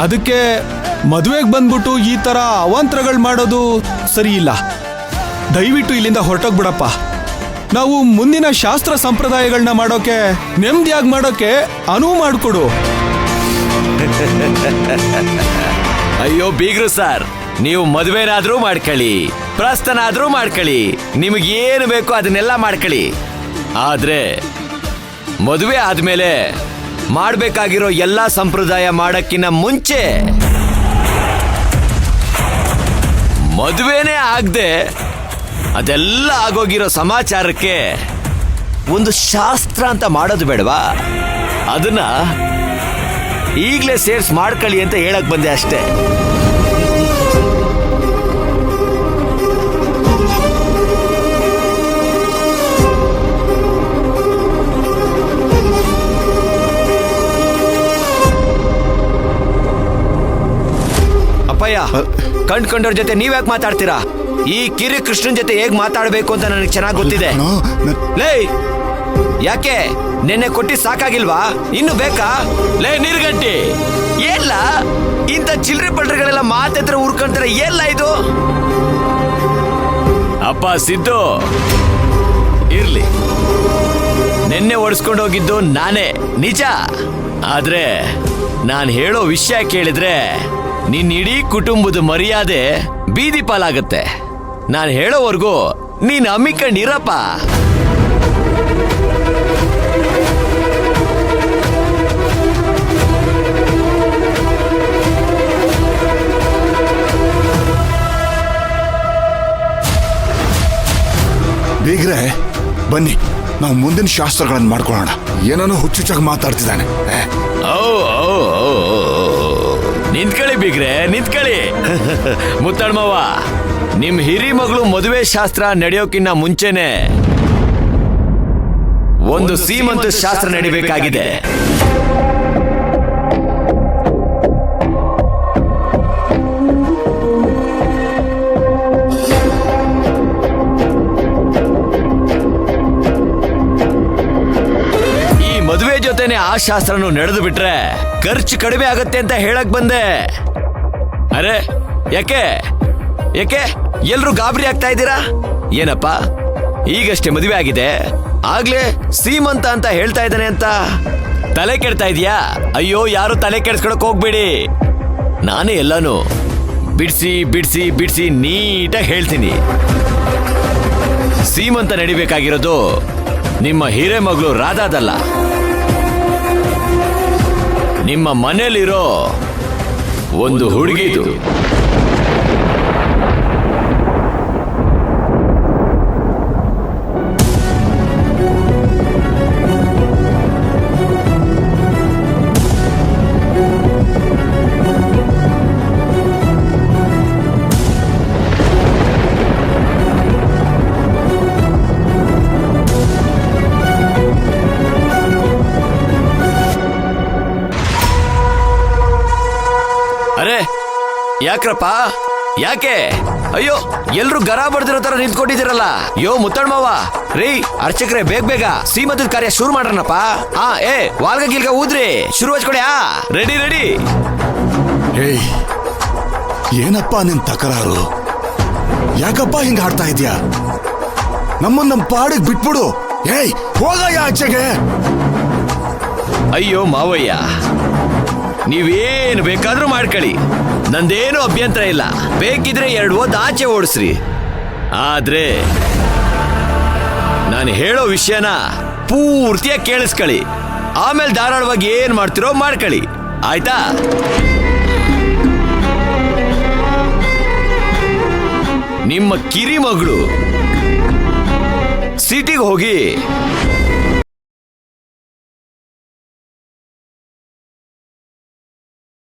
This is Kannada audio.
ಅದಕ್ಕೆ ಮದುವೆಗೆ ಬಂದ್ಬಿಟ್ಟು ಈ ತರ ಅವಾಂತರಗಳು ಮಾಡೋದು ಸರಿ ಇಲ್ಲ. ದಯವಿಟ್ಟು ಇಲ್ಲಿಂದ ಹೊರಟೋಗ್ಬಿಡಪ್ಪ. ನಾವು ಮುಂದಿನ ಶಾಸ್ತ್ರ ಸಂಪ್ರದಾಯಗಳನ್ನ ಮಾಡೋಕೆ, ನೆಮ್ಮದಿಯಾಗಿ ಮಾಡೋಕೆ ಅನುವು ಮಾಡಿಕೊಡು. ಅಯ್ಯೋ ಬೀಗ್ರು ಸರ್, ನೀವು ಮದುವೆನಾದ್ರೂ ಮಾಡ್ಕೊಳ್ಳಿ, ಪ್ರಸ್ತನಾದ್ರೂ ಮಾಡ್ಕೊಳ್ಳಿ, ನಿಮಗೇನು ಬೇಕೋ ಅದನ್ನೆಲ್ಲ ಮಾಡ್ಕೊಳ್ಳಿ. ಆದ್ರೆ ಮದುವೆ ಆದ್ಮೇಲೆ ಮಾಡ್ಬೇಕಾಗಿರೋ ಎಲ್ಲಾ ಸಂಪ್ರದಾಯ ಮಾಡಕ್ಕಿಂತ ಮುಂಚೆ ಮದುವೆನೇ ಆಗದೆ ಅದೆಲ್ಲ ಆಗೋಗಿರೋ ಸಮಾಚಾರಕ್ಕೆ ಒಂದು ಶಾಸ್ತ್ರ ಅಂತ ಮಾಡೋದು ಬೇಡವಾ? ಅದನ್ನ ಈಗಲೇ ಸೇರ್ಸ್ ಮಾಡ್ಕೊಳ್ಳಿ ಅಂತ ಹೇಳಕ್ ಬಂದೆ ಅಷ್ಟೇ. ಅಪ್ಪಯ್ಯ, ಕಂಡ್ಕೊಂಡವ್ರ ಜೊತೆ ನೀವ್ಯಾಕೆ ಮಾತಾಡ್ತೀರಾ? ಈ ಕಿರಿ ಕೃಷ್ಣನ್ ಜೊತೆ ಹೇಗ್ ಮಾತಾಡ್ಬೇಕು ಅಂತ ನನಗೆ ಚೆನ್ನಾಗಿ ಗೊತ್ತಿದೆ. ಲೇ, ಯಾಕೆ ನೆನ್ನೆ ಕೊಟ್ಟಿ ಸಾಕಾಗಿಲ್ವಾ? ಇನ್ನು ಬೇಕಾ? ಲೇ ನೀರ್ಗಂಟಿ, ಏಲ್ಲ ಇಂಥ ಚಿಲ್ರೆ ಪಲ್ರೆಗಳೆಲ್ಲ ಮಾತೆತ್ರ ಉರ್ಕೊಂತಾರೆ, ಏಲ್ಲ ಇದು? ಅಪ್ಪ ಸಿದ್ದು, ಇರ್ಲಿ, ನೆನ್ನೆ ಓಡಿಸ್ಕೊಂಡು ಹೋಗಿದ್ದು ನಾನೇ ನಿಜ. ಆದ್ರೆ ನಾನು ಹೇಳೋ ವಿಷಯ ಕೇಳಿದ್ರೆ ನಿನ್ನ ಇಡೀ ಕುಟುಂಬದ ಮರ್ಯಾದೆ ಬೀದಿ ಪಾಲಾಗತ್ತೆ. ನಾನು ಹೇಳೋವರೆಗೂ ನೀನು ಹಮ್ಮಿಕೊಂಡಿರಪ್ಪ. ಬೀಗ್ರೆ ಬನ್ನಿ, ನಾವು ಮುಂದಿನ ಶಾಸ್ತ್ರಗಳನ್ನು ಮಾಡ್ಕೊಳ್ಳೋಣ. ಏನೋ ಹುಚ್ಚುಚ್ಚಾಗಿ ಮಾತಾಡ್ತಿದ್ದಾನೆ. ನಿಂತ್ಕೊಳ್ಳಿ ಬೀಗ್ರೆ, ನಿಂತ್ಕೊಳ್ಳಿ. ಮುತ್ತಣ್ಮವ್ವ, ನಿಮ್ ಹಿರಿ ಮಗಳು ಮದುವೆ ಶಾಸ್ತ್ರ ನಡೆಯೋಕಿನ್ನ ಮುಂಚೆನೆ ಒಂದು ಸೀಮಂತ ಶಾಸ್ತ್ರ ನಡಿಬೇಕಾಗಿದೆ. ಮದುವೆ ಜೊತೆನೆ ಆ ಶಾಸ್ತ್ರನು ನಡೆದು ಬಿಟ್ರೆ ಖರ್ಚು ಕಡಿಮೆ ಆಗತ್ತೆ ಅಂತ ಹೇಳಕ್ ಬಂದೆ. ಅರೆ ಯಾಕೆ ಯಾಕೆ ಎಲ್ರು ಗಾಬರಿ ಆಗ್ತಾ ಇದ್ದೀರಾ? ಏನಪ್ಪ, ಈಗಷ್ಟೇ ಮದುವೆ ಆಗಿದೆ, ಆಗ್ಲೇ ಸೀಮಂತ ಅಂತ ಹೇಳ್ತಾ ಇದ್ದಾನೆ ಅಂತ ತಲೆ ಕೆಡ್ತಾ ಇದೀಯಾ? ಅಯ್ಯೋ, ಯಾರು ತಲೆ ಕೆಡ್ಸ್ಕೊಳಕ್ ಹೋಗ್ಬೇಡಿ. ನಾನೇ ಎಲ್ಲಾನು ಬಿಡ್ಸಿ ಬಿಡ್ಸಿ ಬಿಡ್ಸಿ ನೀಟಾಗಿ ಹೇಳ್ತೀನಿ. ಸೀಮಂತ ನಡಿಬೇಕಾಗಿರೋದು ನಿಮ್ಮ ಹಿರೇ ಮಗಳು ರಾಧಾದಲ್ಲ, ನಿಮ್ಮ ಮನೇಲಿರೋ ಒಂದು ಹುಡುಗಿದು. ಅರೆ ಯಾಕ್ರಪ್ಪ, ಯಾಕೆ? ಅಯ್ಯೋ, ಎಲ್ರು ಗರ ಬಡ್ದಿರೋ ತರ ನಿಂತ್ಕೊಂಡಿದ್ದೀರಲ್ಲ. ಯೋ ಮುತ್ತಣ್ಮವ್ವ, ರೀ ಅರ್ಚಕ್ರೆ, ಬೇಗ ಬೇಗ ಸೀಮಂತದ ಕಾರ್ಯ ಶುರು ಮಾಡ್ರನಪ್ಪ. ವಾಲ್ಗ ಗಿಲ್ಗ ಊದ್ರಿ, ಶುರು ಹಚ್ಕೊಡಿ. Ready ready. ಏಯ್, ಏನಪ್ಪ ನಿನ್ ತಕರಾರು? ಯಾಕಪ್ಪ ಹಿಂಗ ಆಡ್ತಾ ಇದೀಯಾ? ನಮ್ಮ ಪಾಡಿಗೆ ಬಿಟ್ಬಿಡು. ಏಯ್, ಹೋಗಯ್ಯ ಆಚೆಗೆ. ಅಯ್ಯೋ ಮಾವಯ್ಯ, ನೀವೇನು ಬೇಕಾದ್ರೂ ಮಾಡ್ಕೊಳ್ಳಿ, ನಂದೇನು ಅಭ್ಯಂತರ ಇಲ್ಲ. ಬೇಕಿದ್ರೆ 2 ಓದ್ ಆಚೆ ಓಡಿಸ್ರಿ. ಆದ್ರೆ ನಾನು ಹೇಳೋ ವಿಷಯನ ಪೂರ್ತಿಯಾಗಿ ಕೇಳಿಸ್ಕೊಳ್ಳಿ. ಆಮೇಲೆ ಧಾರಾಳವಾಗಿ ಏನ್ ಮಾಡ್ತಿರೋ ಮಾಡ್ಕೊಳ್ಳಿ, ಆಯ್ತಾ? ನಿಮ್ಮ ಕಿರಿ ಮಗಳು ಸಿಟಿಗೆ ಹೋಗಿ